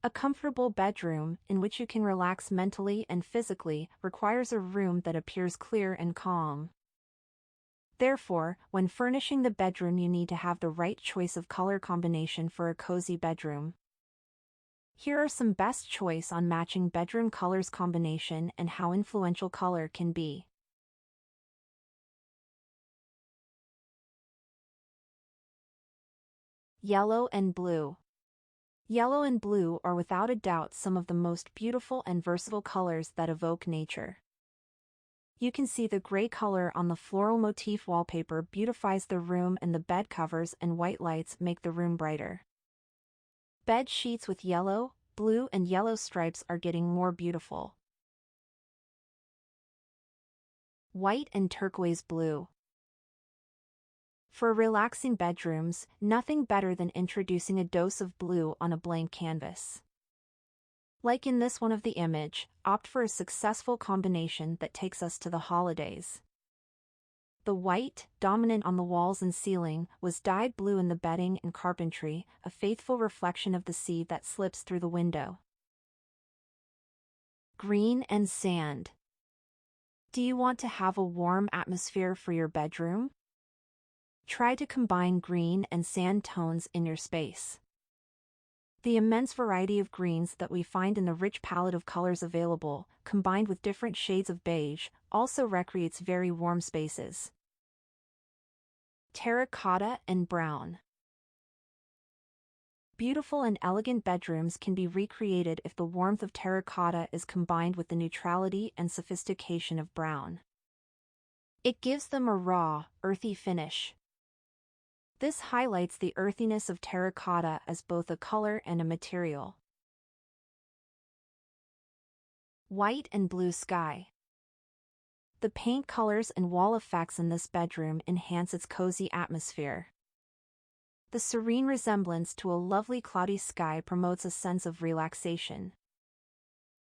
A comfortable bedroom, in which you can relax mentally and physically, requires a room that appears clear and calm. Therefore, when furnishing the bedroom, you need to have the right choice of color combination for a cozy bedroom. Here are some best choice on matching bedroom colors combination and how influential color can be. Yellow and blue. Yellow and blue are without a doubt some of the most beautiful and versatile colors that evoke nature. You can see the gray color on the floral motif wallpaper beautifies the room, and the bed covers and white lights make the room brighter. Bed sheets with yellow, blue and yellow stripes are getting more beautiful. White and turquoise blue. For relaxing bedrooms, nothing better than introducing a dose of blue on a blank canvas. Like in this one of the image, opt for a successful combination that takes us to the holidays. The white, dominant on the walls and ceiling, was dyed blue in the bedding and carpentry, a faithful reflection of the sea that slips through the window. Green and sand. Do you want to have a warm atmosphere for your bedroom? Try to combine green and sand tones in your space. The immense variety of greens that we find in the rich palette of colors available, combined with different shades of beige, also recreates very warm spaces. Terracotta and brown. Beautiful and elegant bedrooms can be recreated if the warmth of terracotta is combined with the neutrality and sophistication of brown. It gives them a raw, earthy finish. This highlights the earthiness of terracotta as both a color and a material. White and blue sky. The paint colors and wall effects in this bedroom enhance its cozy atmosphere. The serene resemblance to a lovely cloudy sky promotes a sense of relaxation.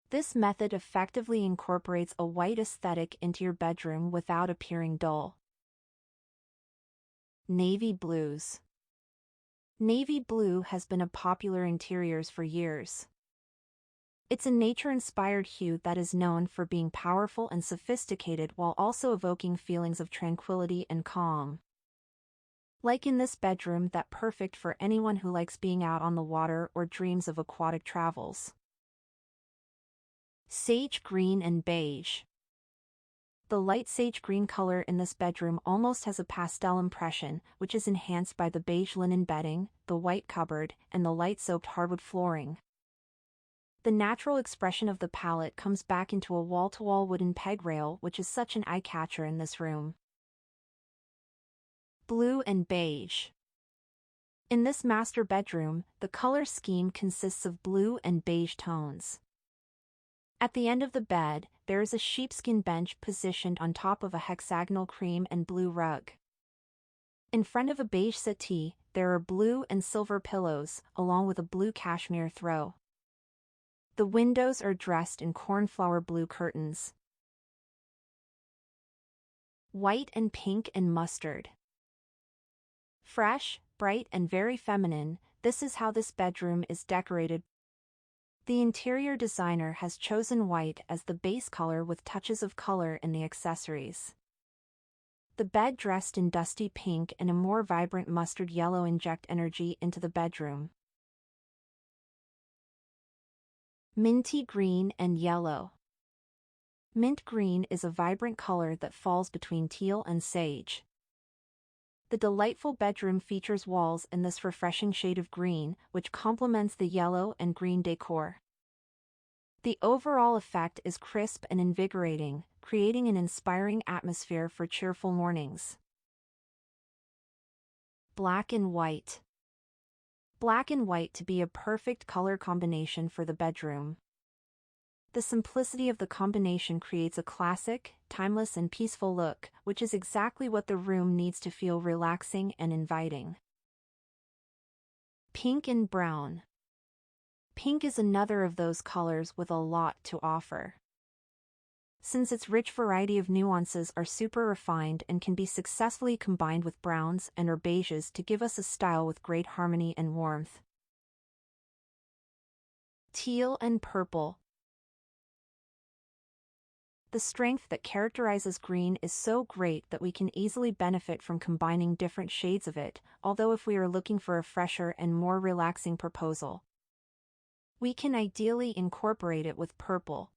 This method effectively incorporates a white aesthetic into your bedroom without appearing dull. Navy blues. Navy blue has been a popular interiors for years. It's a nature-inspired hue that is known for being powerful and sophisticated while also evoking feelings of tranquility and calm. Like in this bedroom, that's perfect for anyone who likes being out on the water or dreams of aquatic travels. Sage green and beige. The light sage green color in this bedroom almost has a pastel impression, which is enhanced by the beige linen bedding, the white cupboard, and the light soaked hardwood flooring. The natural expression of the palette comes back into a wall-to-wall wooden peg rail, which is such an eye-catcher in this room. Blue and beige. In this master bedroom, the color scheme consists of blue and beige tones. At the end of the bed, there is a sheepskin bench positioned on top of a hexagonal cream and blue rug. In front of a beige settee, there are blue and silver pillows, along with a blue cashmere throw. The windows are dressed in cornflower blue curtains. White and pink and mustard. Fresh, bright and very feminine, this is how this bedroom is decorated. The interior designer has chosen white as the base color with touches of color in the accessories. The bed dressed in dusty pink and a more vibrant mustard yellow inject energy into the bedroom. Minty green and yellow. Mint green is a vibrant color that falls between teal and sage. The delightful bedroom features walls in this refreshing shade of green, which complements the yellow and green decor. The overall effect is crisp and invigorating, creating an inspiring atmosphere for cheerful mornings. Black and white. Black and white to be a perfect color combination for the bedroom. The simplicity of the combination creates a classic, timeless and peaceful look, which is exactly what the room needs to feel relaxing and inviting. Pink and brown. Pink is another of those colors with a lot to offer. Since its rich variety of nuances are super refined and can be successfully combined with browns and or beiges to give us a style with great harmony and warmth. Teal and purple. The strength that characterizes green is so great that we can easily benefit from combining different shades of it, although if we are looking for a fresher and more relaxing proposal, we can ideally incorporate it with purple.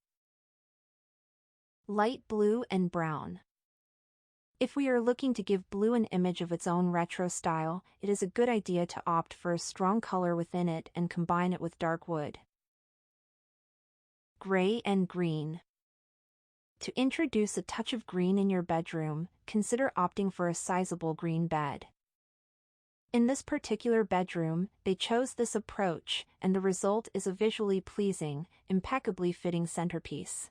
Light blue and brown. If we are looking to give blue an image of its own retro style, it is a good idea to opt for a strong color within it and combine it with dark wood. Gray and green. To introduce a touch of green in your bedroom, consider opting for a sizable green bed. In this particular bedroom, they chose this approach, and the result is a visually pleasing, impeccably fitting centerpiece.